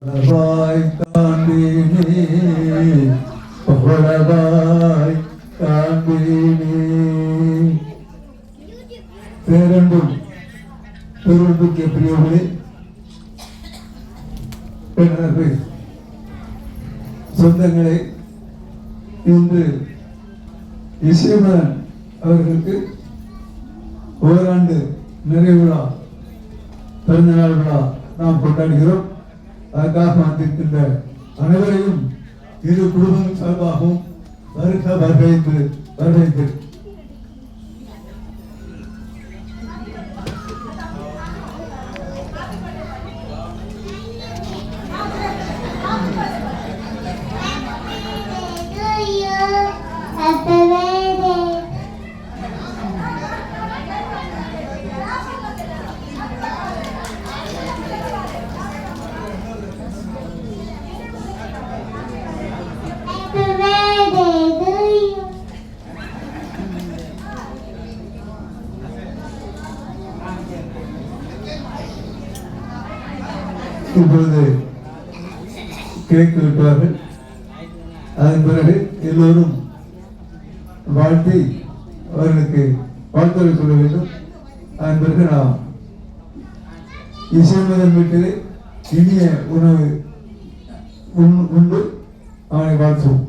பகவாய் காண்பினே பகவாய் காண்பினே பேரன்பும் பெரும்புக்கு பிரியவர்களே பெண்ணர்கள் சொந்தங்களை இன்று இசைமகன் அவர்களுக்கு ஓராண்டு நிறைவு விழா பிறந்தநாள் விழா நாம் கொண்டாடுகிறோம். அதற்காக வந்திருக்கின்ற அனைவரையும் இரு குடும்பம் சார்பாகவும் வருக வரவேற்று இப்பொழுது கேக் வெட்டுவார்கள். அதன் பிறகு எல்லோரும் வாழ்த்தி அவர்களுக்கு வாழ்த்துறை சொல்ல வேண்டும். அதன் பிறகு நாம் இசைமதன் வீட்டிலே இனிய உணவு உண்டு அவனை வாழ்த்துவோம்.